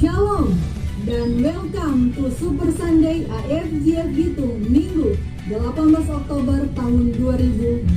Shalom dan welcome to Super Sunday AFGF Bitung Minggu 18 Oktober tahun 2020.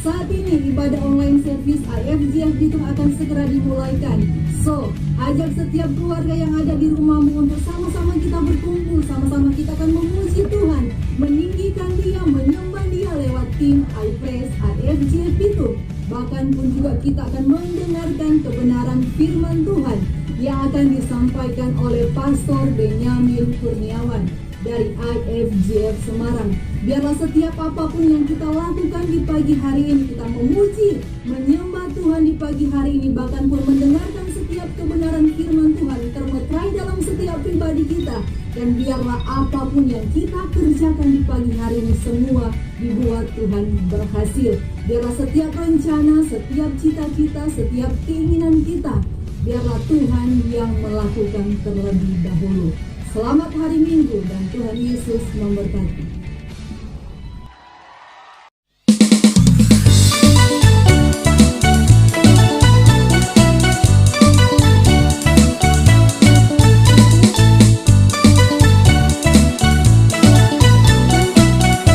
Saat ini ibadah online service AFGF Bitung akan segera dimulaikan. So, ajak setiap keluarga yang ada di rumahmu untuk sama-sama kita berkumpul, sama-sama kita akan memuji Tuhan, meninggikan Dia, menyembah Dia lewat tim iPraise AFGF Bitung. Bahkan pun juga kita akan mendengarkan kebenaran firman Tuhan yang akan disampaikan oleh Pastor Benyamin Kurniawan dari IFGF Semarang. Biarlah setiap apapun yang kita lakukan di pagi hari ini, kita memuji, menyembah Tuhan di pagi hari ini, bahkan pun mendengarkan setiap kebenaran firman Tuhan termeterai dalam setiap pribadi kita. Dan biarlah apapun yang kita kerjakan di pagi hari ini semua dibuat Tuhan berhasil. Biarlah setiap rencana, setiap cita-cita, setiap keinginan kita, biarlah Tuhan yang melakukan terlebih dahulu. Selamat hari Minggu dan Tuhan Yesus memberkati.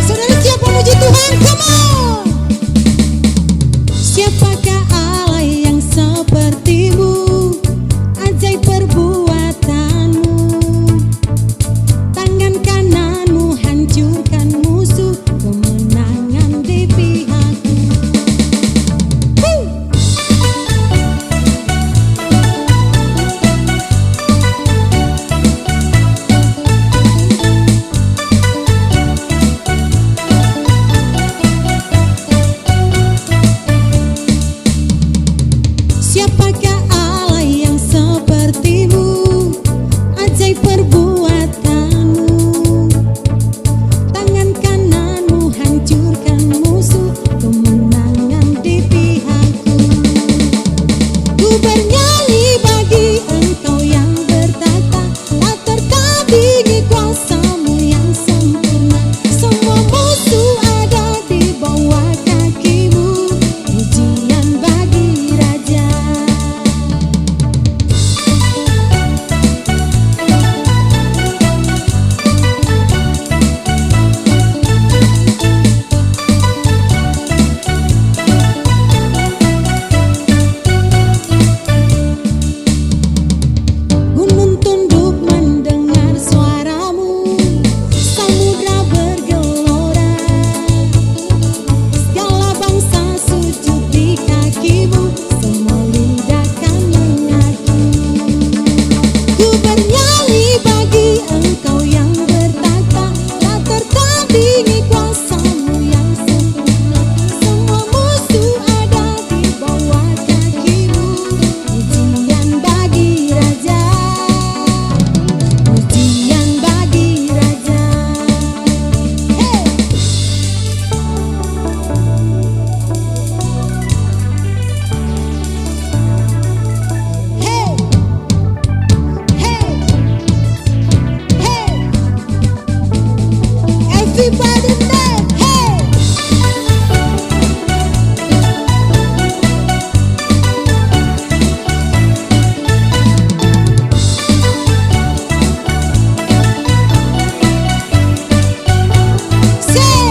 Saudara siap memuji Tuhan? Come on! Siapakah Allah yang sepertimu? Ajaib perbuatanmu, tangan kananmu hancurkan musuh, kemenangan di pihakku. Siapakah Allah yang sepertimu? Ajaib perbuatanmu, tangan kananmu hancurkan musuh, kemenangan di pihakku. Ku bernyanyi bagi Engkau yang bertata, tak tertandingi kuasamu yang sempurna. Semua musuh ada di bawah kakimu, pujian bagi Raja. Gunung tunduk mendengar suaramu, samudra bergelora, segala bangsa sujud di kakimu, semua lidah kan mengaku. Ku bernyanyi bagi Engkau yang bertata, tak tertandingi kuasamu yang sempurna. Semua musuh ada di bawah kakimu, pujian bagi Raja, pujian bagi Raja. Hey! Hey! Hey! Hey! Everybody dance! Hey! Say!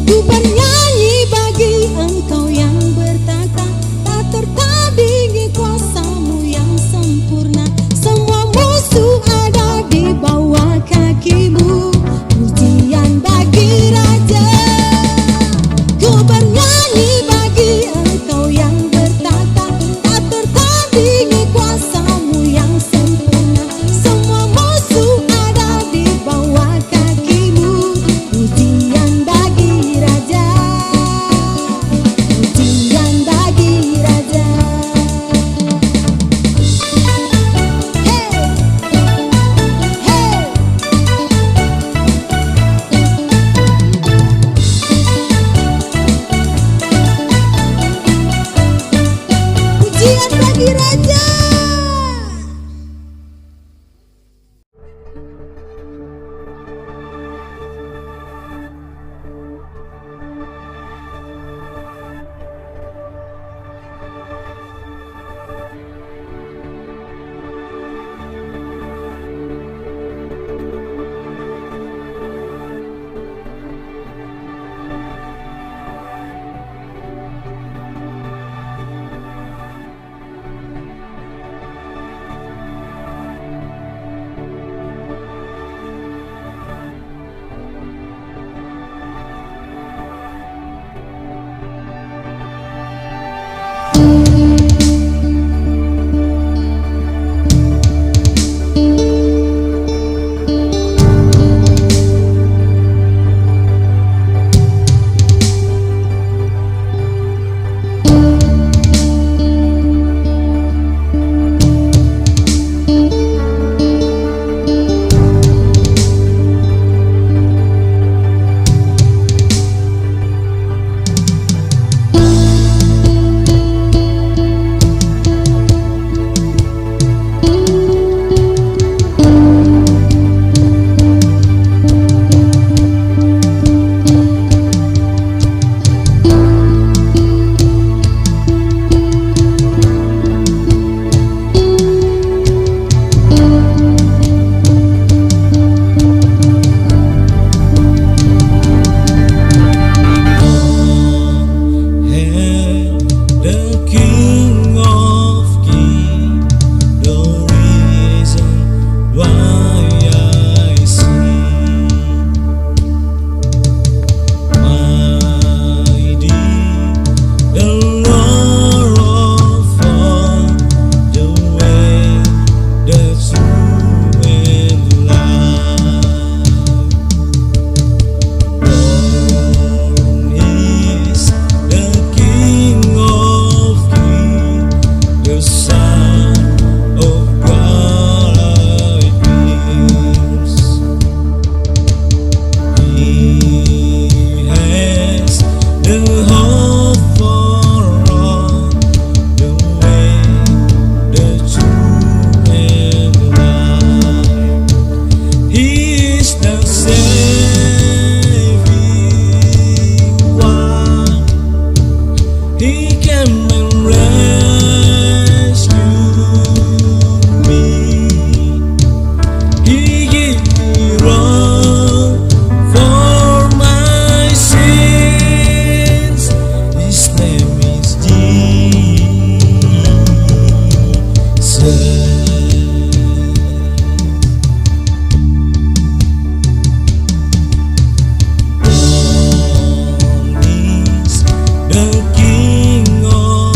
Ku bernyanyi bagi Engkau yang bertata, tak tertandingi kuasamu yang sempurna. Semua musuh ada di bawah kakimu, pujian bagi Raja. Ku bernyanyi bagi Engkau yang bertata, tak tertandingi kuasamu yang sempurna. Semua musuh ada di bawah kakimu, pujian bagi Raja, pujian bagi Raja. Hey! Hey! Pujian bagi Raja. came and rescued me. He gave me wrong for my sins. His name is Jesus. The King of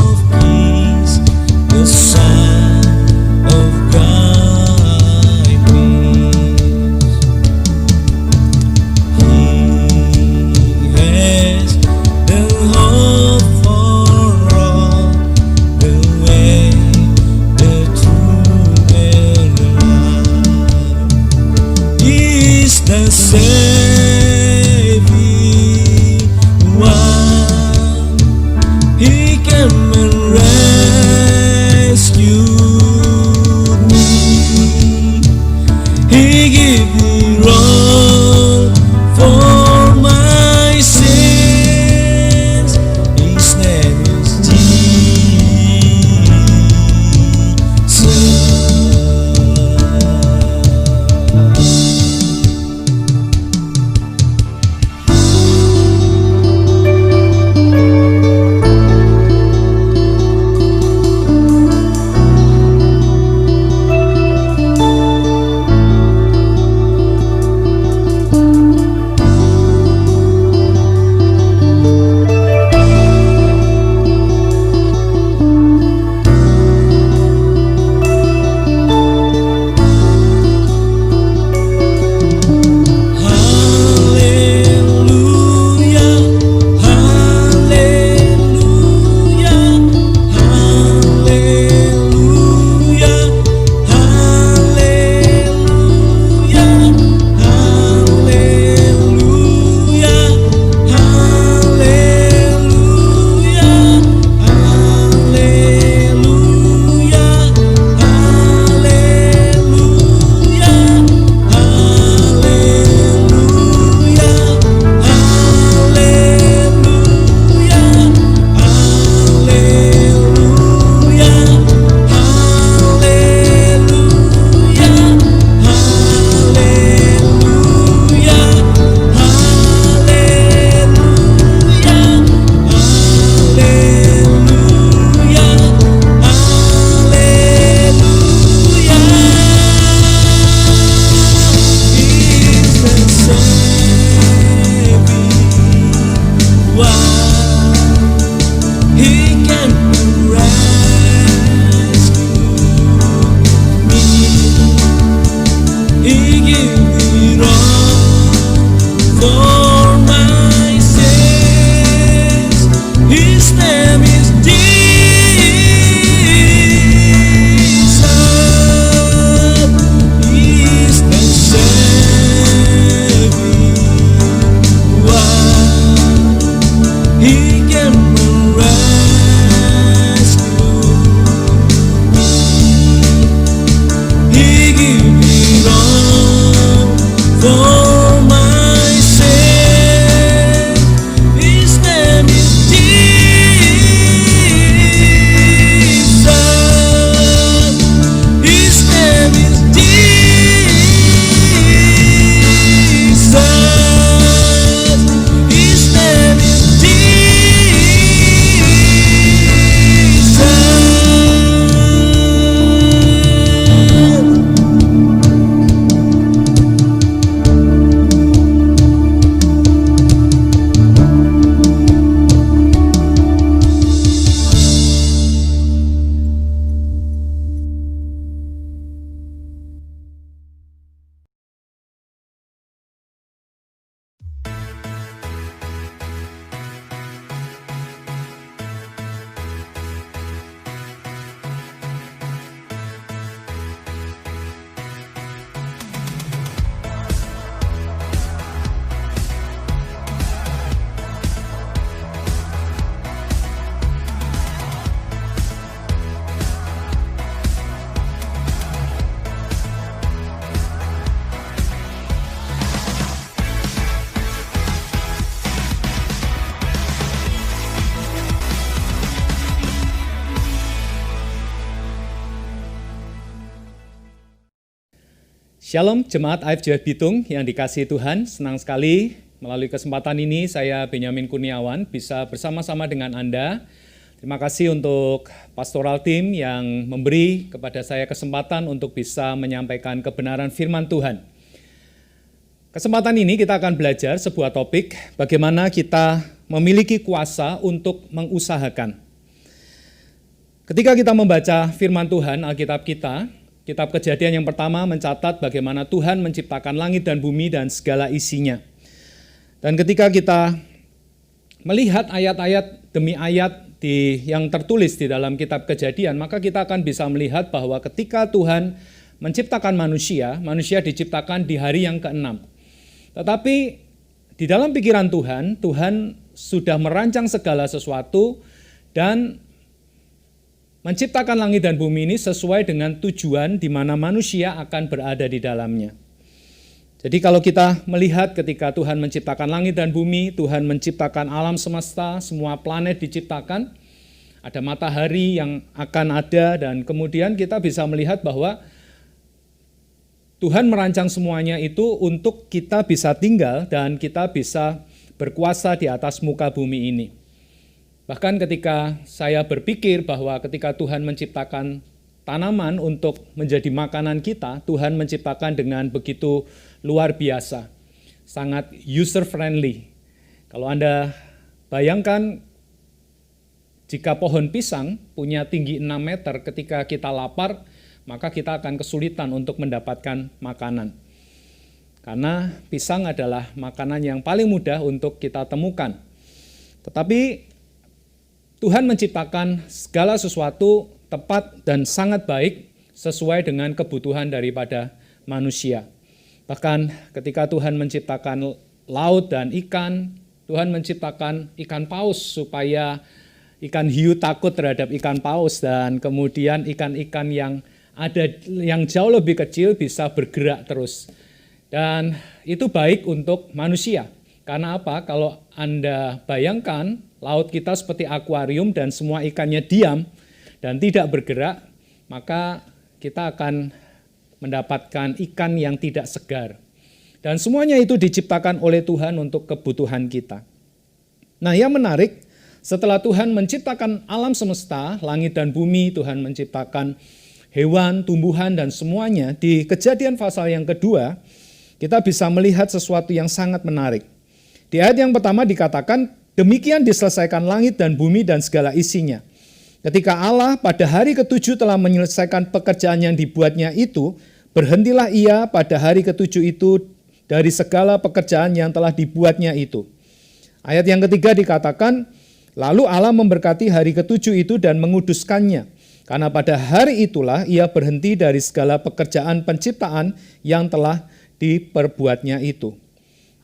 Shalom Jemaat AFJF Bitung yang dikasihi Tuhan, senang sekali melalui kesempatan ini saya Benyamin Kurniawan bisa bersama-sama dengan Anda. Terima kasih untuk pastoral team yang memberi kepada saya kesempatan untuk bisa menyampaikan kebenaran firman Tuhan. Kesempatan ini kita akan belajar sebuah topik bagaimana kita memiliki kuasa untuk mengusahakan. Ketika kita membaca firman Tuhan, Alkitab kita, Kitab Kejadian yang pertama mencatat bagaimana Tuhan menciptakan langit dan bumi dan segala isinya. Dan ketika kita melihat ayat-ayat demi ayat yang tertulis di dalam Kitab Kejadian, maka kita akan bisa melihat bahwa ketika Tuhan menciptakan manusia, manusia diciptakan di hari yang ke-6. Tetapi di dalam pikiran Tuhan, Tuhan sudah merancang segala sesuatu dan menciptakan langit dan bumi ini sesuai dengan tujuan di mana manusia akan berada di dalamnya. Jadi kalau kita melihat ketika Tuhan menciptakan langit dan bumi, Tuhan menciptakan alam semesta, semua planet diciptakan, ada matahari yang akan ada, dan kemudian kita bisa melihat bahwa Tuhan merancang semuanya itu untuk kita bisa tinggal dan kita bisa berkuasa di atas muka bumi ini. Bahkan ketika saya berpikir bahwa ketika Tuhan menciptakan tanaman untuk menjadi makanan kita, Tuhan menciptakan dengan begitu luar biasa, sangat user friendly. Kalau Anda bayangkan jika pohon pisang punya tinggi 6 meter, ketika kita lapar, maka kita akan kesulitan untuk mendapatkan makanan. Karena pisang adalah makanan yang paling mudah untuk kita temukan. Tetapi Tuhan menciptakan segala sesuatu tepat dan sangat baik sesuai dengan kebutuhan daripada manusia. Bahkan ketika Tuhan menciptakan laut dan ikan, Tuhan menciptakan ikan paus supaya ikan hiu takut terhadap ikan paus, dan kemudian ikan-ikan yang jauh lebih kecil bisa bergerak terus. Dan itu baik untuk manusia. Karena apa? Kalau Anda bayangkan laut kita seperti akuarium dan semua ikannya diam dan tidak bergerak, maka kita akan mendapatkan ikan yang tidak segar. Dan semuanya itu diciptakan oleh Tuhan untuk kebutuhan kita. Nah, yang menarik, setelah Tuhan menciptakan alam semesta, langit dan bumi, Tuhan menciptakan hewan, tumbuhan, dan semuanya, di Kejadian pasal yang kedua, kita bisa melihat sesuatu yang sangat menarik. Di ayat yang pertama dikatakan, demikian diselesaikan langit dan bumi dan segala isinya. Ketika Allah pada hari ke-7 telah menyelesaikan pekerjaan yang dibuatnya itu, berhentilah ia pada hari ke-7 itu dari segala pekerjaan yang telah dibuatnya itu. Ayat yang ketiga dikatakan, lalu Allah memberkati hari ke-7 itu dan menguduskannya, karena pada hari itulah ia berhenti dari segala pekerjaan penciptaan yang telah diperbuatnya itu.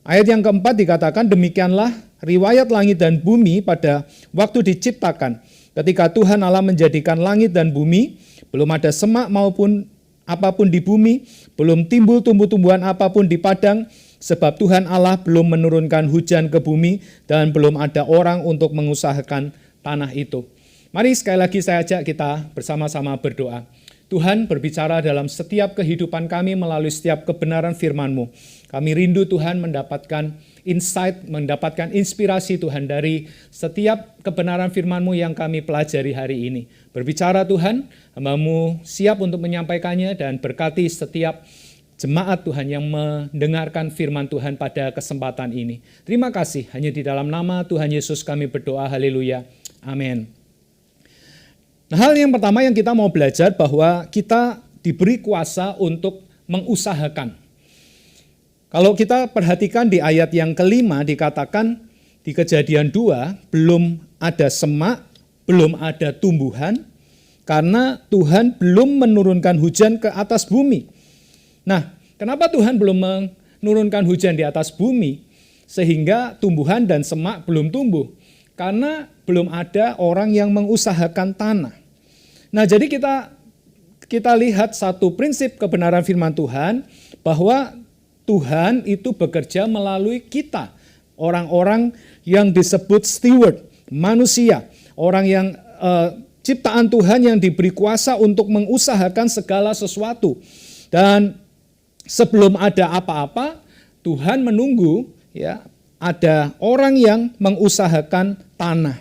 Ayat yang keempat dikatakan, demikianlah riwayat langit dan bumi pada waktu diciptakan. Ketika Tuhan Allah menjadikan langit dan bumi, belum ada semak maupun apapun di bumi, belum timbul tumbuh-tumbuhan apapun di padang, sebab Tuhan Allah belum menurunkan hujan ke bumi dan belum ada orang untuk mengusahakan tanah itu. Mari sekali lagi saya ajak kita bersama-sama berdoa. Tuhan, berbicara dalam setiap kehidupan kami melalui setiap kebenaran firman-Mu. Kami rindu Tuhan mendapatkan insight, mendapatkan inspirasi Tuhan dari setiap kebenaran firman-Mu yang kami pelajari hari ini. Berbicara Tuhan, hamba-Mu siap untuk menyampaikannya dan berkati setiap jemaat Tuhan yang mendengarkan firman Tuhan pada kesempatan ini. Terima kasih, hanya di dalam nama Tuhan Yesus kami berdoa, haleluya, amin. Nah, hal yang pertama yang kita mau belajar bahwa kita diberi kuasa untuk mengusahakan. Kalau kita perhatikan di ayat yang kelima dikatakan di Kejadian 2, belum ada semak, belum ada tumbuhan, karena Tuhan belum menurunkan hujan ke atas bumi. Nah, kenapa Tuhan belum menurunkan hujan di atas bumi sehingga tumbuhan dan semak belum tumbuh? Karena belum ada orang yang mengusahakan tanah. Nah, jadi kita lihat satu prinsip kebenaran firman Tuhan, bahwa Tuhan itu bekerja melalui kita, orang-orang yang disebut steward, manusia, orang yang ciptaan Tuhan yang diberi kuasa untuk mengusahakan segala sesuatu. Dan sebelum ada apa-apa, Tuhan menunggu ya ada orang yang mengusahakan tanah.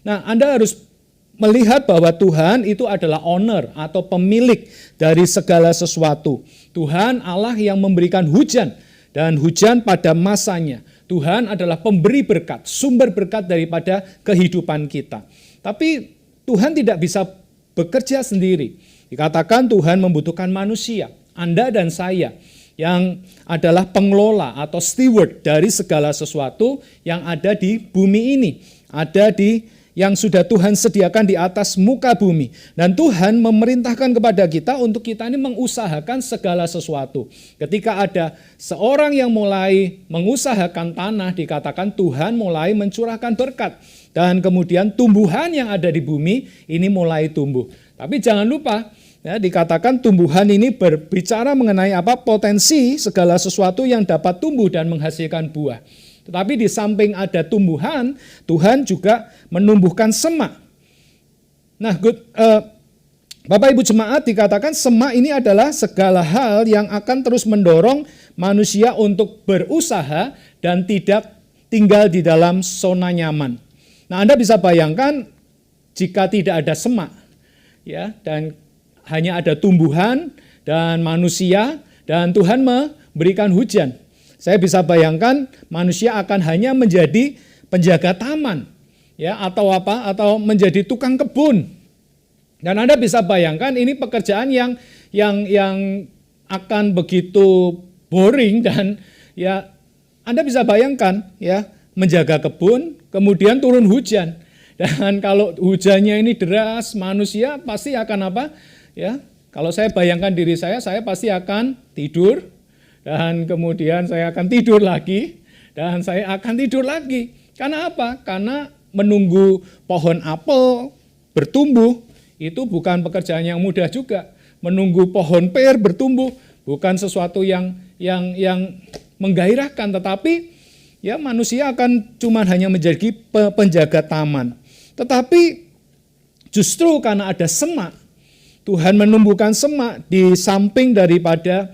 Nah, Anda harus melihat bahwa Tuhan itu adalah owner atau pemilik dari segala sesuatu. Tuhan Allah yang memberikan hujan dan hujan pada masanya. Tuhan adalah pemberi berkat, sumber berkat daripada kehidupan kita. Tapi Tuhan tidak bisa bekerja sendiri. Dikatakan Tuhan membutuhkan manusia, Anda dan saya, yang adalah pengelola atau steward dari segala sesuatu yang ada di bumi ini, ada di yang sudah Tuhan sediakan di atas muka bumi. Dan Tuhan memerintahkan kepada kita untuk kita ini mengusahakan segala sesuatu. Ketika ada seorang yang mulai mengusahakan tanah, dikatakan Tuhan mulai mencurahkan berkat. Dan kemudian tumbuhan yang ada di bumi ini mulai tumbuh. Tapi jangan lupa, ya, dikatakan tumbuhan ini berbicara mengenai apa potensi segala sesuatu yang dapat tumbuh dan menghasilkan buah. Tetapi di samping ada tumbuhan, Tuhan juga menumbuhkan semak. Nah, Bapak Ibu Jemaat, dikatakan semak ini adalah segala hal yang akan terus mendorong manusia untuk berusaha dan tidak tinggal di dalam zona nyaman. Nah, Anda bisa bayangkan jika tidak ada semak, ya, dan hanya ada tumbuhan dan manusia, dan Tuhan memberikan hujan. Saya bisa bayangkan manusia akan hanya menjadi penjaga taman, ya, atau apa? Atau menjadi tukang kebun. Dan Anda bisa bayangkan ini pekerjaan yang akan begitu boring dan ya Anda bisa bayangkan ya menjaga kebun, kemudian turun hujan. Dan kalau hujannya ini deras, manusia pasti akan apa? Ya, kalau saya bayangkan diri saya pasti akan tidur. Dan kemudian saya akan tidur lagi, dan saya akan tidur lagi. Karena apa? Karena menunggu pohon apel bertumbuh, itu bukan pekerjaan yang mudah juga. Menunggu pohon pir bertumbuh, bukan sesuatu yang menggairahkan, tetapi ya manusia akan cuma hanya menjadi penjaga taman. Tetapi justru karena ada semak, Tuhan menumbuhkan semak di samping daripada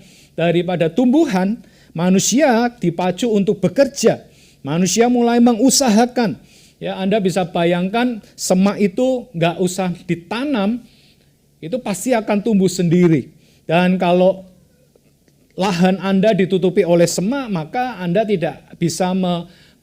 tumbuhan, manusia dipacu untuk bekerja. Manusia mulai mengusahakan. Ya, Anda bisa bayangkan semak itu nggak usah ditanam, itu pasti akan tumbuh sendiri. Dan kalau lahan Anda ditutupi oleh semak, maka Anda tidak bisa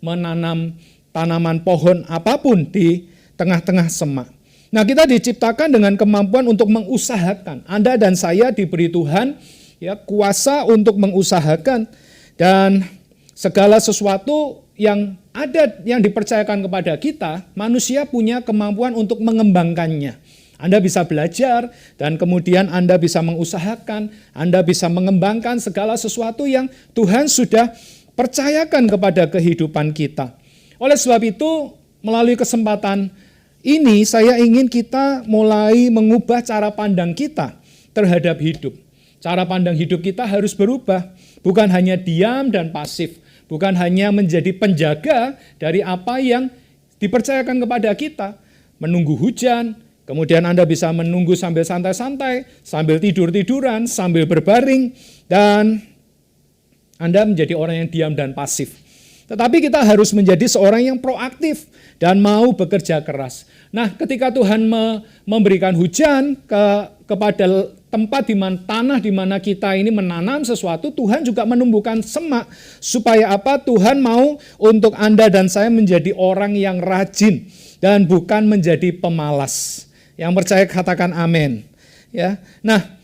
menanam tanaman pohon apapun di tengah-tengah semak. Nah, kita diciptakan dengan kemampuan untuk mengusahakan. Anda dan saya diberi Tuhan ya kuasa untuk mengusahakan, dan segala sesuatu yang ada yang dipercayakan kepada kita, manusia punya kemampuan untuk mengembangkannya. Anda bisa belajar dan kemudian Anda bisa mengusahakan, Anda bisa mengembangkan segala sesuatu yang Tuhan sudah percayakan kepada kehidupan kita. Oleh sebab itu, melalui kesempatan ini saya ingin kita mulai mengubah cara pandang kita terhadap hidup. Cara pandang hidup kita harus berubah, bukan hanya diam dan pasif, bukan hanya menjadi penjaga dari apa yang dipercayakan kepada kita, menunggu hujan, kemudian Anda bisa menunggu sambil santai-santai, sambil tidur-tiduran, sambil berbaring, dan Anda menjadi orang yang diam dan pasif. Tetapi kita harus menjadi seorang yang proaktif dan mau bekerja keras. Nah, ketika Tuhan memberikan hujan kepada tempat di mana tanah di mana kita ini menanam sesuatu, Tuhan juga menumbuhkan semak supaya apa? Tuhan mau untuk Anda dan saya menjadi orang yang rajin dan bukan menjadi pemalas. Yang percaya katakan amin. Ya. Nah,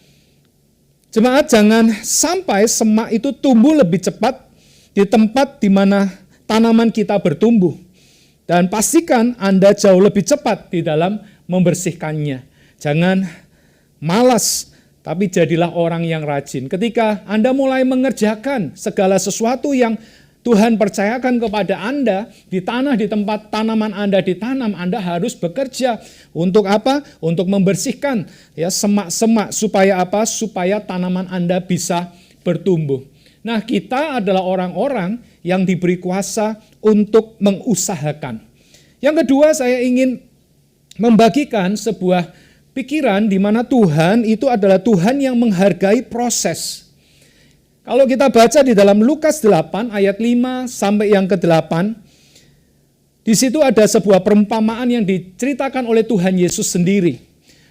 jemaat, jangan sampai semak itu tumbuh lebih cepat di tempat di mana tanaman kita bertumbuh. Dan pastikan Anda jauh lebih cepat di dalam membersihkannya. Jangan malas, tapi jadilah orang yang rajin. Ketika Anda mulai mengerjakan segala sesuatu yang Tuhan percayakan kepada Anda di tanah, di tempat tanaman Anda ditanam, Anda harus bekerja untuk apa? Untuk membersihkan ya semak-semak supaya apa? Supaya tanaman Anda bisa bertumbuh. Nah, kita adalah orang-orang yang diberi kuasa untuk mengusahakan. Yang kedua, saya ingin membagikan sebuah pikiran di mana Tuhan itu adalah Tuhan yang menghargai proses. Kalau kita baca di dalam Lukas 8 ayat 5 sampai yang ke-8, di situ ada sebuah perumpamaan yang diceritakan oleh Tuhan Yesus sendiri,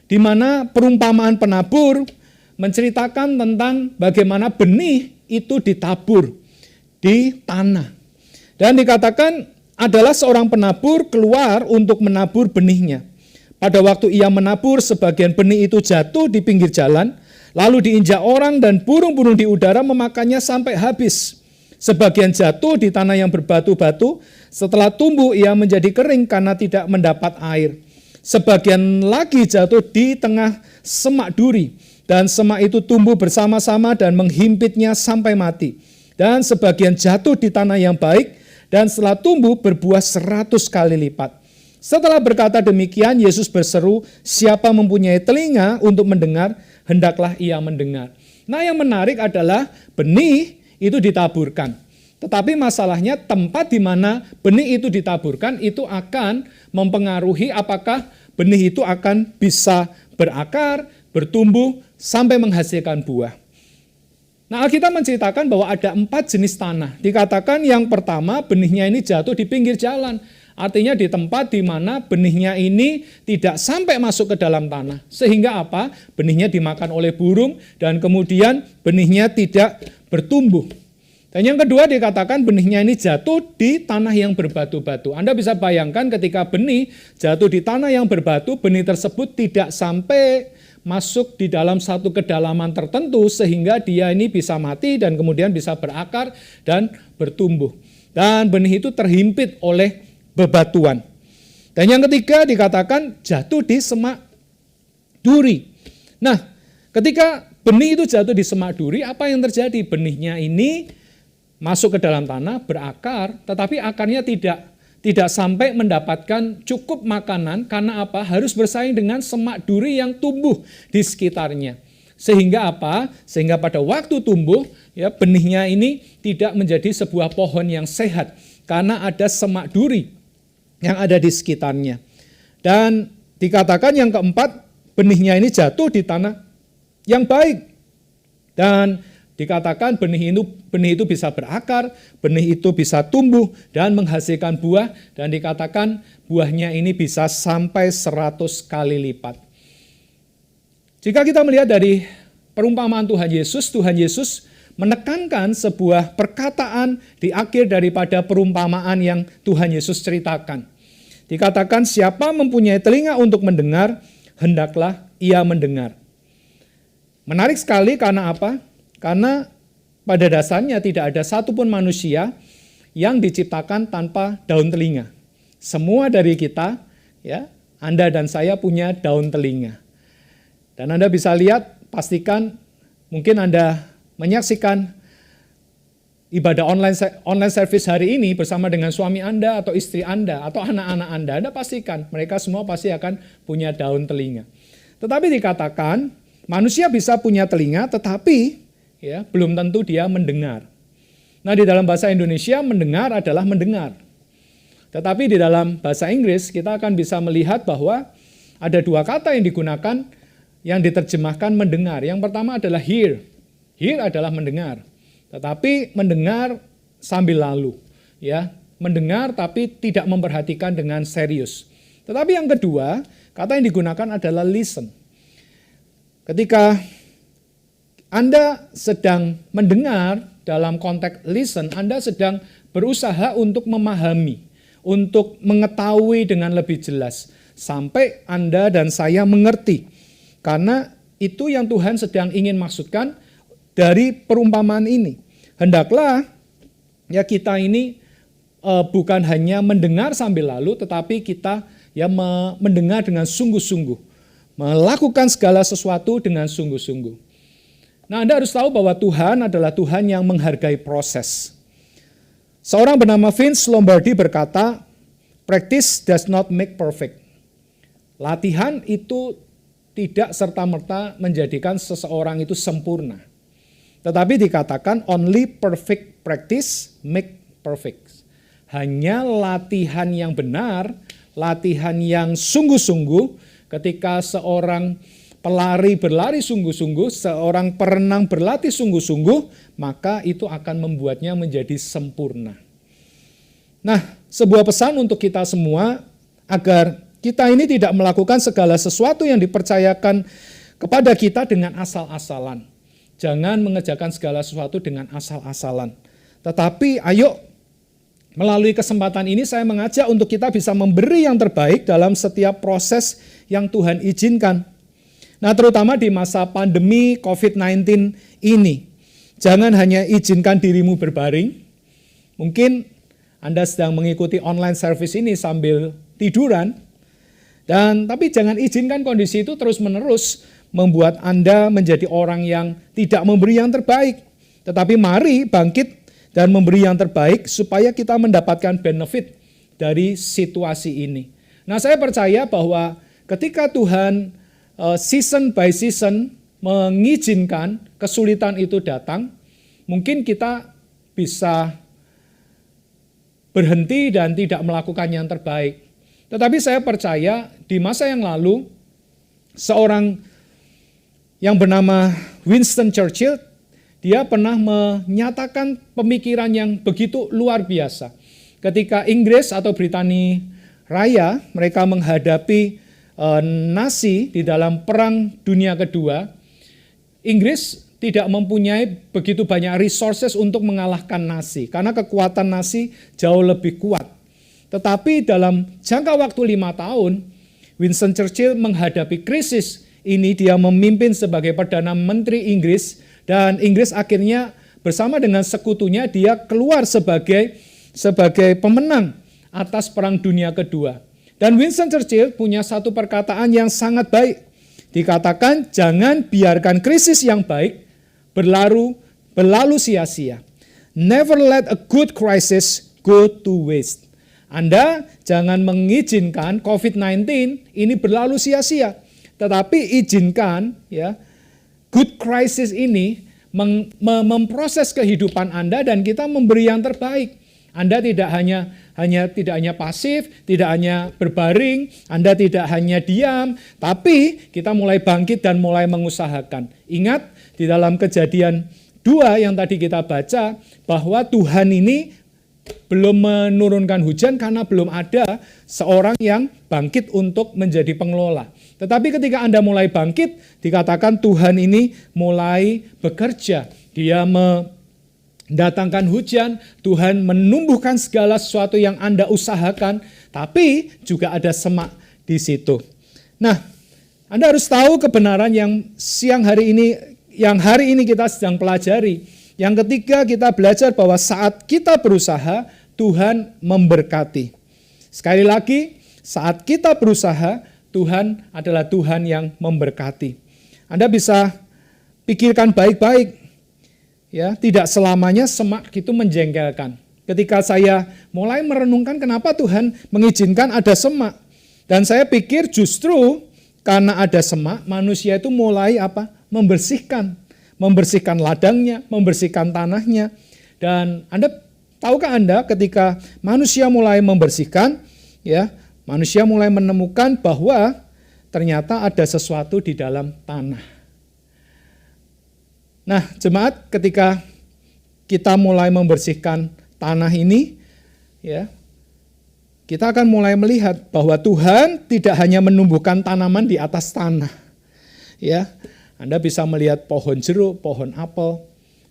di mana perumpamaan penabur menceritakan tentang bagaimana benih itu ditabur di tanah. Dan dikatakan adalah seorang penabur keluar untuk menabur benihnya. Pada waktu ia menabur, sebagian benih itu jatuh di pinggir jalan, lalu diinjak orang dan burung-burung di udara memakannya sampai habis. Sebagian jatuh di tanah yang berbatu-batu, setelah tumbuh ia menjadi kering karena tidak mendapat air. Sebagian lagi jatuh di tengah semak duri, dan semak itu tumbuh bersama-sama dan menghimpitnya sampai mati. Dan sebagian jatuh di tanah yang baik, dan setelah tumbuh berbuah 100 kali lipat. Setelah berkata demikian, Yesus berseru, siapa mempunyai telinga untuk mendengar, hendaklah ia mendengar. Nah, yang menarik adalah benih itu ditaburkan. Tetapi masalahnya tempat di mana benih itu ditaburkan itu akan mempengaruhi apakah benih itu akan bisa berakar, bertumbuh, sampai menghasilkan buah. Nah, Alkitab menceritakan bahwa ada 4 jenis tanah. Dikatakan yang pertama benihnya ini jatuh di pinggir jalan. Artinya di tempat di mana benihnya ini tidak sampai masuk ke dalam tanah. Sehingga apa? Benihnya dimakan oleh burung dan kemudian benihnya tidak bertumbuh. Dan yang kedua dikatakan benihnya ini jatuh di tanah yang berbatu-batu. Anda bisa bayangkan ketika benih jatuh di tanah yang berbatu, benih tersebut tidak sampai masuk di dalam satu kedalaman tertentu sehingga dia ini bisa mati dan kemudian bisa berakar dan bertumbuh. Dan benih itu terhimpit oleh bebatuan. Dan yang ketiga dikatakan jatuh di semak duri. Nah, ketika benih itu jatuh di semak duri, apa yang terjadi? Benihnya ini masuk ke dalam tanah, berakar, tetapi akarnya tidak sampai mendapatkan cukup makanan. Karena apa? Harus bersaing dengan semak duri yang tumbuh di sekitarnya. Sehingga apa? Sehingga pada waktu tumbuh, ya benihnya ini tidak menjadi sebuah pohon yang sehat. Karena ada semak duri yang ada di sekitarnya. Dan dikatakan yang keempat, benihnya ini jatuh di tanah yang baik. Dan dikatakan benih itu bisa berakar, benih itu bisa tumbuh dan menghasilkan buah. Dan dikatakan buahnya ini bisa sampai 100 kali lipat. Jika kita melihat dari perumpamaan Tuhan Yesus menekankan sebuah perkataan di akhir daripada perumpamaan yang Tuhan Yesus ceritakan. Dikatakan siapa mempunyai telinga untuk mendengar, hendaklah ia mendengar. Menarik sekali karena apa? Karena pada dasarnya tidak ada satupun manusia yang diciptakan tanpa daun telinga. Semua dari kita, ya, Anda dan saya punya daun telinga. Dan Anda bisa lihat, pastikan mungkin Anda menyaksikan ibadah online service hari ini bersama dengan suami Anda atau istri Anda atau anak-anak Anda pastikan mereka semua pasti akan punya daun telinga. Tetapi dikatakan manusia bisa punya telinga tetapi ya belum tentu dia mendengar. Nah, di dalam bahasa Indonesia mendengar adalah mendengar. Tetapi di dalam bahasa Inggris kita akan bisa melihat bahwa ada 2 kata yang digunakan yang diterjemahkan mendengar. Yang pertama adalah hear. Hear adalah mendengar. Tetapi mendengar sambil lalu, ya, mendengar tapi tidak memperhatikan dengan serius. Tetapi yang kedua, kata yang digunakan adalah listen. Ketika Anda sedang mendengar dalam konteks listen, Anda sedang berusaha untuk memahami, untuk mengetahui dengan lebih jelas, sampai Anda dan saya mengerti. Karena itu yang Tuhan sedang ingin maksudkan dari perumpamaan ini. Hendaklah ya kita ini bukan hanya mendengar sambil lalu, tetapi kita ya mendengar dengan sungguh-sungguh, melakukan segala sesuatu dengan sungguh-sungguh. Nah, Anda harus tahu bahwa Tuhan adalah Tuhan yang menghargai proses. Seorang bernama Vince Lombardi berkata, practice does not make perfect. Latihan itu tidak serta-merta menjadikan seseorang itu sempurna. Tetapi dikatakan only perfect practice make perfect. Hanya latihan yang benar, latihan yang sungguh-sungguh ketika seorang pelari berlari sungguh-sungguh, seorang perenang berlatih sungguh-sungguh, maka itu akan membuatnya menjadi sempurna. Nah, sebuah pesan untuk kita semua agar kita ini tidak melakukan segala sesuatu yang dipercayakan kepada kita dengan asal-asalan. Jangan mengerjakan segala sesuatu dengan asal-asalan. Tetapi ayo, melalui kesempatan ini saya mengajak untuk kita bisa memberi yang terbaik dalam setiap proses yang Tuhan izinkan. Nah, terutama di masa pandemi COVID-19 ini. Jangan hanya izinkan dirimu berbaring. Mungkin Anda sedang mengikuti online service ini sambil tiduran. Tapi jangan izinkan kondisi itu terus-menerus membuat Anda menjadi orang yang tidak memberi yang terbaik. Tetapi mari bangkit dan memberi yang terbaik supaya kita mendapatkan benefit dari situasi ini. Nah, saya percaya bahwa ketika Tuhan season by season mengizinkan kesulitan itu datang, mungkin kita bisa berhenti dan tidak melakukan yang terbaik. Tetapi saya percaya di masa yang lalu, seorang yang bernama Winston Churchill, dia pernah menyatakan pemikiran yang begitu luar biasa. Ketika Inggris atau Britania Raya, mereka menghadapi Nazi di dalam Perang Dunia Kedua, Inggris tidak mempunyai begitu banyak resources untuk mengalahkan Nazi, karena kekuatan Nazi jauh lebih kuat. Tetapi dalam jangka waktu 5 tahun, Winston Churchill menghadapi krisis ini, dia memimpin sebagai Perdana Menteri Inggris, dan Inggris akhirnya bersama dengan sekutunya dia keluar sebagai pemenang atas Perang Dunia Kedua. Dan Winston Churchill punya satu perkataan yang sangat baik. Dikatakan, jangan biarkan krisis yang baik berlalu sia-sia. Never let a good crisis go to waste. Anda jangan mengizinkan COVID-19 ini berlalu sia-sia. Tetapi izinkan ya, good crisis ini memproses kehidupan Anda dan kita memberi yang terbaik. Anda tidak hanya pasif, tidak hanya berbaring, Anda tidak hanya diam, tapi kita mulai bangkit dan mulai mengusahakan. Ingat di dalam Kejadian 2 yang tadi kita baca, bahwa Tuhan ini belum menurunkan hujan karena belum ada seorang yang bangkit untuk menjadi pengelola. Tetapi ketika Anda mulai bangkit, dikatakan Tuhan ini mulai bekerja. Dia mendatangkan hujan, Tuhan menumbuhkan segala sesuatu yang Anda usahakan, tapi juga ada semak di situ. Nah, Anda harus tahu kebenaran yang hari ini kita sedang pelajari. Yang ketiga, kita belajar bahwa saat kita berusaha, Tuhan memberkati. Sekali lagi, saat kita berusaha, Tuhan adalah Tuhan yang memberkati. Anda bisa pikirkan baik-baik, ya, tidak selamanya semak itu menjengkelkan. Ketika saya mulai merenungkan kenapa Tuhan mengizinkan ada semak, dan saya pikir justru karena ada semak, manusia itu mulai membersihkan ladangnya, membersihkan tanahnya. Dan tahukah Anda ketika manusia mulai membersihkan, ya, manusia mulai menemukan bahwa ternyata ada sesuatu di dalam tanah. Nah, jemaat, ketika kita mulai membersihkan tanah ini, ya, kita akan mulai melihat bahwa Tuhan tidak hanya menumbuhkan tanaman di atas tanah. Ya, Anda bisa melihat pohon jeruk, pohon apel,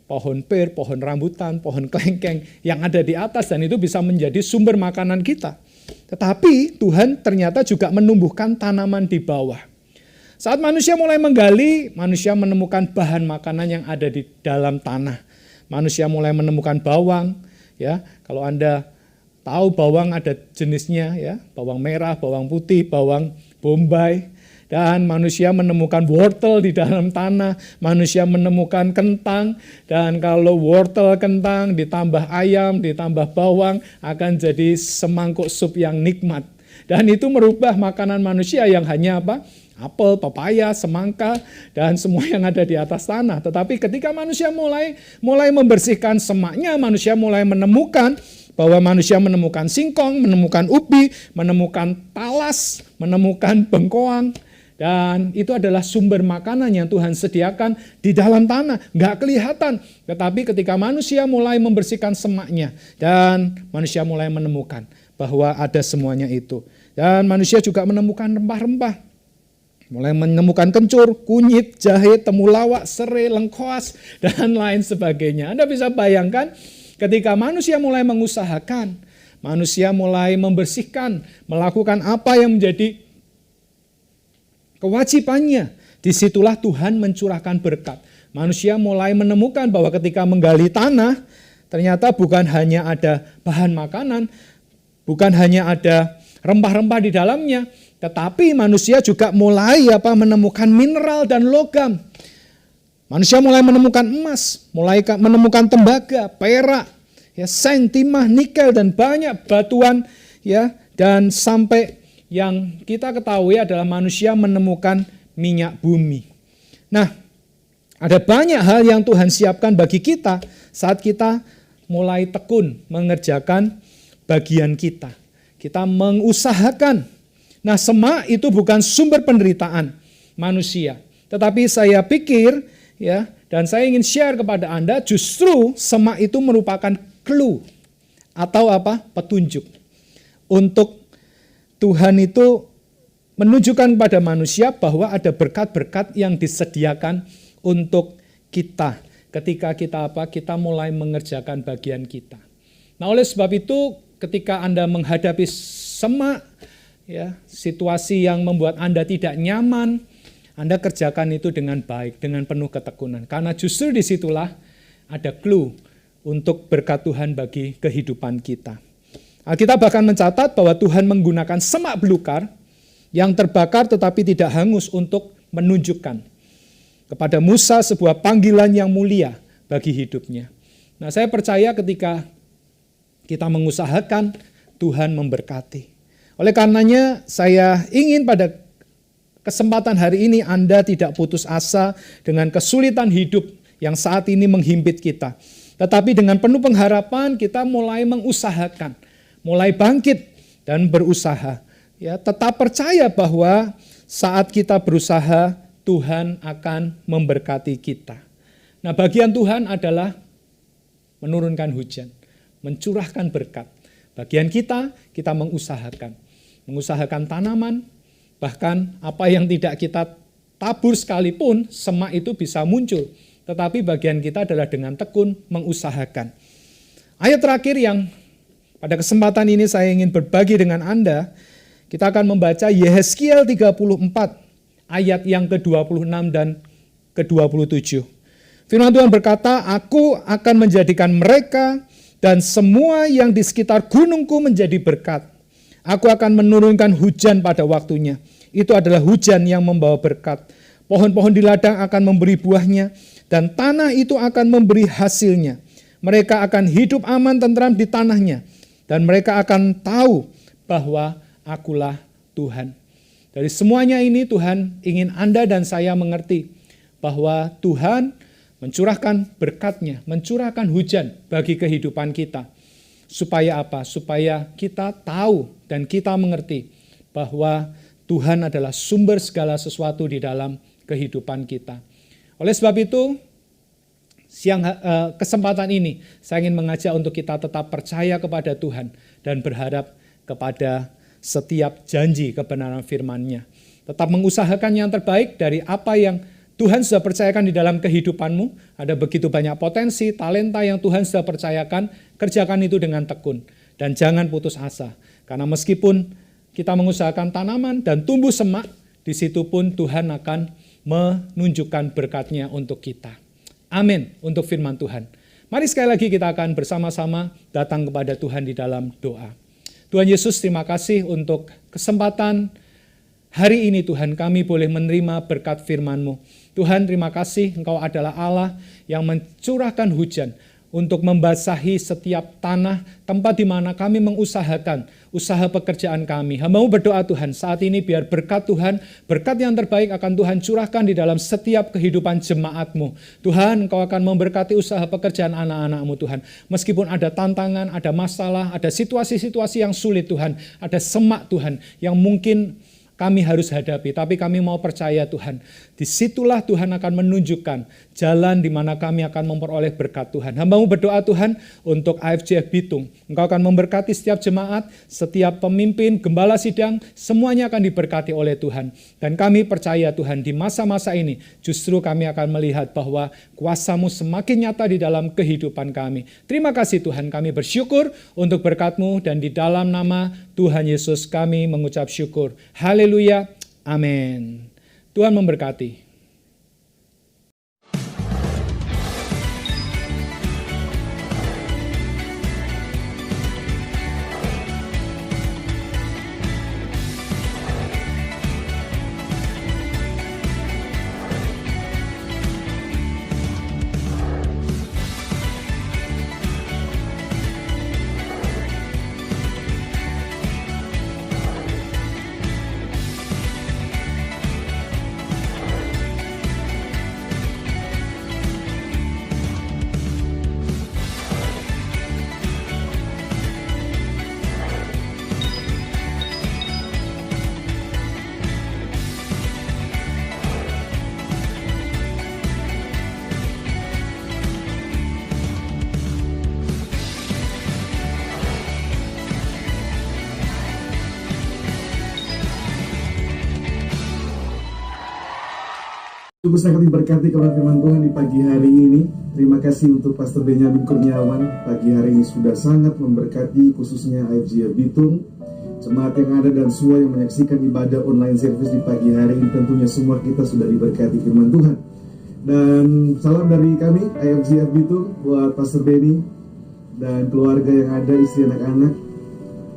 pohon pir, pohon rambutan, pohon kelengkeng yang ada di atas, dan itu bisa menjadi sumber makanan kita. Tetapi Tuhan ternyata juga menumbuhkan tanaman di bawah. Saat manusia mulai menggali, manusia menemukan bahan makanan yang ada di dalam tanah. Manusia mulai menemukan bawang, ya. Kalau Anda tahu bawang ada jenisnya, ya, bawang merah, bawang putih, bawang bombay. Dan manusia menemukan wortel di dalam tanah, manusia menemukan kentang, dan kalau wortel, kentang, ditambah ayam, ditambah bawang, akan jadi semangkuk sup yang nikmat. Dan itu merubah makanan manusia yang hanya apel, pepaya, semangka, dan semua yang ada di atas tanah. Tetapi ketika manusia mulai membersihkan semaknya, manusia mulai menemukan bahwa manusia menemukan singkong, menemukan ubi, menemukan talas, menemukan bengkoang. Dan itu adalah sumber makanan yang Tuhan sediakan di dalam tanah. Nggak kelihatan. Tetapi ketika manusia mulai membersihkan semaknya. Dan manusia mulai menemukan bahwa ada semuanya itu. Dan manusia juga menemukan rempah-rempah. Mulai menemukan kencur, kunyit, jahe, temulawak, serai, lengkoas, dan lain sebagainya. Anda bisa bayangkan ketika manusia mulai mengusahakan, manusia mulai membersihkan, melakukan apa yang menjadi kewajibannya, disitulah Tuhan mencurahkan berkat. Manusia mulai menemukan bahwa ketika menggali tanah, ternyata bukan hanya ada bahan makanan, bukan hanya ada rempah-rempah di dalamnya, tetapi manusia juga mulai menemukan mineral dan logam. Manusia mulai menemukan emas, mulai menemukan tembaga, perak, seng, timah, nikel, dan banyak batuan, dan sampai yang kita ketahui adalah manusia menemukan minyak bumi. Nah, ada banyak hal yang Tuhan siapkan bagi kita saat kita mulai tekun mengerjakan bagian kita. Kita mengusahakan. Nah, semak itu bukan sumber penderitaan manusia. Tetapi saya pikir, dan saya ingin share kepada Anda, justru semak itu merupakan clue atau petunjuk untuk Tuhan itu menunjukkan kepada manusia bahwa ada berkat-berkat yang disediakan untuk kita ketika kita mulai mengerjakan bagian kita. Nah, oleh sebab itu ketika Anda menghadapi semak, situasi yang membuat Anda tidak nyaman, Anda kerjakan itu dengan baik, dengan penuh ketekunan. Karena justru disitulah ada clue untuk berkat Tuhan bagi kehidupan kita. Kita bahkan mencatat bahwa Tuhan menggunakan semak belukar yang terbakar tetapi tidak hangus untuk menunjukkan kepada Musa sebuah panggilan yang mulia bagi hidupnya. Nah, saya percaya ketika kita mengusahakan, Tuhan memberkati. Oleh karenanya, saya ingin pada kesempatan hari ini Anda tidak putus asa dengan kesulitan hidup yang saat ini menghimpit kita. Tetapi dengan penuh pengharapan kita mulai mengusahakan, mulai bangkit dan berusaha. Tetap percaya bahwa saat kita berusaha, Tuhan akan memberkati kita. Nah, bagian Tuhan adalah menurunkan hujan, mencurahkan berkat. Bagian kita mengusahakan. Mengusahakan tanaman, bahkan apa yang tidak kita tabur sekalipun, semak itu bisa muncul. Tetapi bagian kita adalah dengan tekun mengusahakan. Ayat terakhir yang pada kesempatan ini saya ingin berbagi dengan Anda, kita akan membaca Yehezkiel 34 ayat yang ke-26 dan ke-27. Firman Tuhan berkata, "Aku akan menjadikan mereka dan semua yang di sekitar gunungku menjadi berkat. Aku akan menurunkan hujan pada waktunya. Itu adalah hujan yang membawa berkat. Pohon-pohon di ladang akan memberi buahnya dan tanah itu akan memberi hasilnya. Mereka akan hidup aman tentram di tanahnya. Dan mereka akan tahu bahwa akulah Tuhan." Dari semuanya ini Tuhan ingin Anda dan saya mengerti bahwa Tuhan mencurahkan berkat-Nya, mencurahkan hujan bagi kehidupan kita. Supaya apa? Supaya kita tahu dan kita mengerti bahwa Tuhan adalah sumber segala sesuatu di dalam kehidupan kita. Oleh sebab itu, kesempatan ini saya ingin mengajak untuk kita tetap percaya kepada Tuhan dan berharap kepada setiap janji kebenaran firman-Nya. Tetap mengusahakan yang terbaik dari apa yang Tuhan sudah percayakan di dalam kehidupanmu. Ada begitu banyak potensi, talenta yang Tuhan sudah percayakan, kerjakan itu dengan tekun. Dan jangan putus asa. Karena meskipun kita mengusahakan tanaman dan tumbuh semak, di situ pun Tuhan akan menunjukkan berkat-Nya untuk kita. Amin untuk firman Tuhan. Mari sekali lagi kita akan bersama-sama datang kepada Tuhan di dalam doa. Tuhan Yesus, terima kasih untuk kesempatan hari ini Tuhan kami boleh menerima berkat firman-Mu. Tuhan, terima kasih Engkau adalah Allah yang mencurahkan hujan untuk membasahi setiap tanah, tempat di mana kami mengusahakan usaha pekerjaan kami. Hamba-Mu berdoa Tuhan, saat ini biar berkat Tuhan, berkat yang terbaik akan Tuhan curahkan di dalam setiap kehidupan jemaat-Mu. Tuhan, Engkau akan memberkati usaha pekerjaan anak-anak-Mu Tuhan. Meskipun ada tantangan, ada masalah, ada situasi-situasi yang sulit Tuhan, ada semak Tuhan, yang mungkin kami harus hadapi, tapi kami mau percaya Tuhan. Disitulah Tuhan akan menunjukkan jalan di mana kami akan memperoleh berkat Tuhan. Hamba-Mu berdoa Tuhan untuk AFJF Bitung. Engkau akan memberkati setiap jemaat, setiap pemimpin, gembala sidang, semuanya akan diberkati oleh Tuhan. Dan kami percaya Tuhan di masa-masa ini justru kami akan melihat bahwa kuasa-Mu semakin nyata di dalam kehidupan kami. Terima kasih Tuhan, kami bersyukur untuk berkat-Mu dan di dalam nama Tuhan Yesus kami mengucap syukur. Haleluya, amin. Tuhan memberkati. Sungguh sangat diberkati kepada firman Tuhan di pagi hari ini. Terima kasih untuk Pastor Benyamin Kurniawan. Pagi hari ini sudah sangat memberkati khususnya AFJF Bitung, jemaat yang ada dan semua yang menyaksikan ibadah online service di pagi hari ini. Tentunya semua kita sudah diberkati firman Tuhan. Dan salam dari kami AFJF Bitung buat Pastor Benny dan keluarga yang ada, istri anak-anak.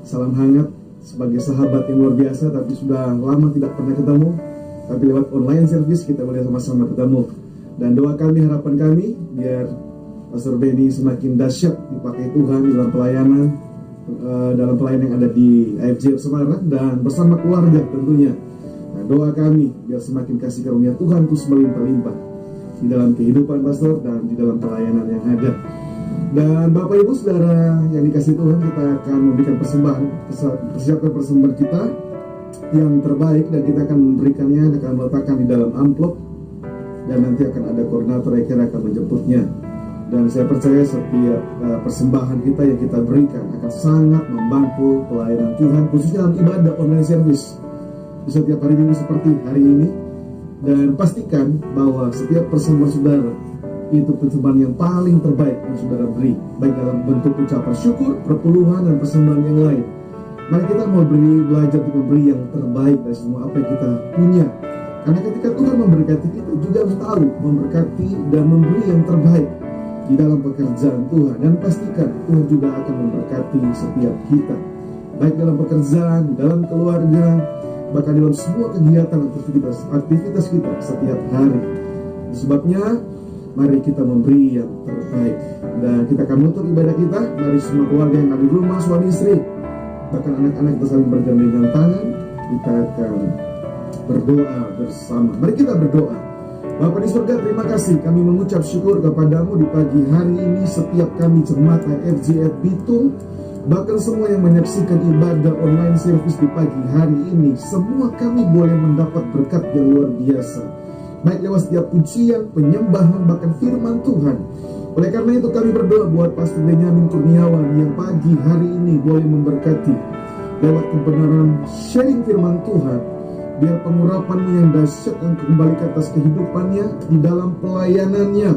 Salam hangat sebagai sahabat yang luar biasa, tapi sudah lama tidak pernah ketemu. Tapi lewat online service kita boleh sama-sama ketemu. Dan doa kami, harapan kami, biar Pastor Benny semakin dahsyat dipakai Tuhan dalam pelayanan yang ada di AFJF Semarang dan bersama keluarga tentunya. Nah, doa kami biar semakin kasih karunia Tuhan terus melimpah-limpah di dalam kehidupan Pastor dan di dalam pelayanan yang ada. Dan Bapak Ibu Saudara yang dikasih Tuhan, kita akan memberikan persembahan, persiapkan persembahan kita yang terbaik, dan kita akan memberikannya, akan meletakkan di dalam amplop, dan nanti akan ada koordinator yang akan menjemputnya. Dan saya percaya setiap persembahan kita yang kita berikan akan sangat membantu pelayanan Tuhan, khususnya dalam ibadah online service di setiap hari Minggu seperti hari ini. Dan pastikan bahwa setiap persembahan saudara itu persembahan yang paling terbaik yang saudara beri, baik dalam bentuk ucapan syukur, perpuluhan, dan persembahan yang lain. Mari kita mau belajar untuk memberi yang terbaik dari semua apa yang kita punya. Karena ketika Tuhan memberkati kita, juga harus tahu memberkati dan memberi yang terbaik di dalam pekerjaan Tuhan. Dan pastikan Tuhan juga akan memberkati setiap kita, baik dalam pekerjaan, dalam keluarga, bahkan dalam semua kegiatan aktivitas kita setiap hari. Sebabnya mari kita memberi yang terbaik. Dan kita akan menutup ibadah kita. Mari semua keluarga yang ada di rumah, suami istri, bahkan anak-anak, kita saling bergandengan tangan. Kita akan berdoa bersama. Mari kita berdoa. Bapa di surga, terima kasih. Kami mengucap syukur kepadamu di pagi hari ini. Setiap kami jemaat AFJF Bitung, bahkan semua yang menyaksikan ibadah online service di pagi hari ini, semua kami boleh mendapat berkat yang luar biasa, baik lewat setiap pujian, penyembahan, bahkan firman Tuhan. Oleh karena itu kami berdoa buat Pastor Benyamin Kurniawan yang pagi hari ini boleh memberkati lewat kebenaran sharing firman Tuhan. Biar pengurapan-Mu yang dahsyat yang kembali ke atas kehidupannya di dalam pelayanannya,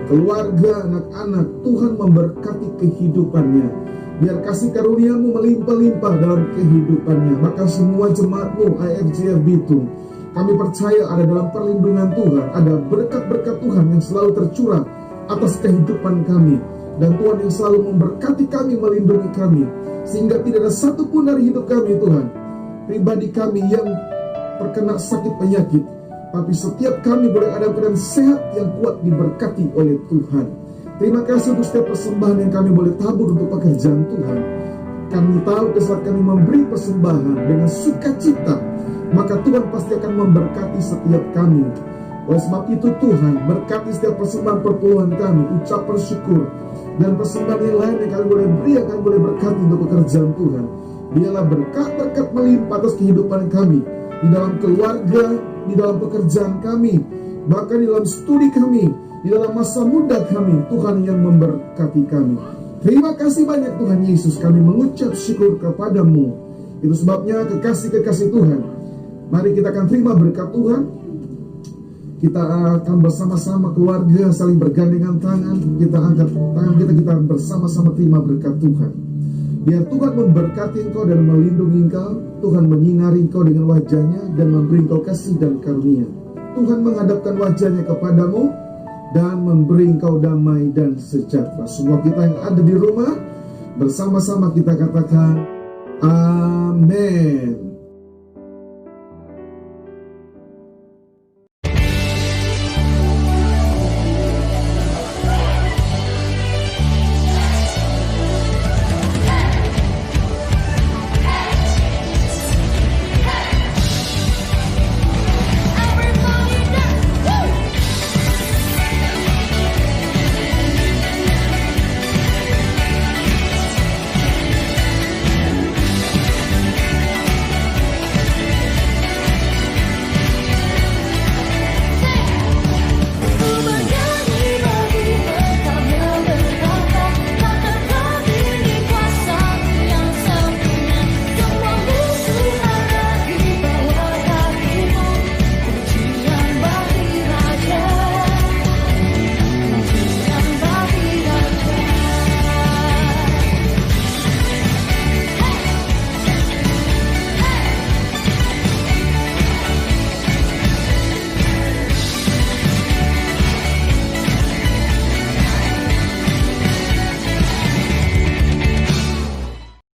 keluarga, anak-anak, Tuhan memberkati kehidupannya. Biar kasih karunia-Mu melimpah-limpah dalam kehidupannya. Maka semua jemaat-Mu AFJF Bitung, kami percaya ada dalam perlindungan Tuhan, ada berkat-berkat Tuhan yang selalu tercurah atas kehidupan kami. Dan Tuhan yang selalu memberkati kami, melindungi kami, sehingga tidak ada satupun dari hidup kami, Tuhan, pribadi kami yang terkena sakit penyakit, tapi setiap kami boleh ada keadaan sehat yang kuat diberkati oleh Tuhan. Terima kasih untuk setiap persembahan yang kami boleh tabur untuk pekerjaan Tuhan. Kami tahu saat kami memberi persembahan dengan sukacita, maka Tuhan pasti akan memberkati setiap kami. Oleh sebab itu Tuhan, berkati setiap persembahan perpuluhan kami, ucapan syukur, dan persembahan yang lain yang kami boleh beri, yang kami boleh berkati untuk pekerjaan Tuhan. Biarlah berkat-berkat melimpah atas kehidupan kami, di dalam keluarga, di dalam pekerjaan kami, bahkan di dalam studi kami, di dalam masa muda kami. Tuhan yang memberkati kami. Terima kasih banyak Tuhan Yesus, kami mengucap syukur kepadamu. Itu sebabnya kekasih-kekasih Tuhan, mari kita akan terima berkat Tuhan. Kita akan bersama-sama keluarga saling bergandengan tangan. Kita angkat tangan kita bersama-sama terima berkat Tuhan. Biar Tuhan memberkati engkau dan melindungi engkau. Tuhan menyinari engkau dengan wajahnya dan memberi engkau kasih dan karunia. Tuhan menghadapkan wajahnya kepadamu dan memberi engkau damai dan sejahtera. Semua kita yang ada di rumah, bersama-sama kita katakan amin.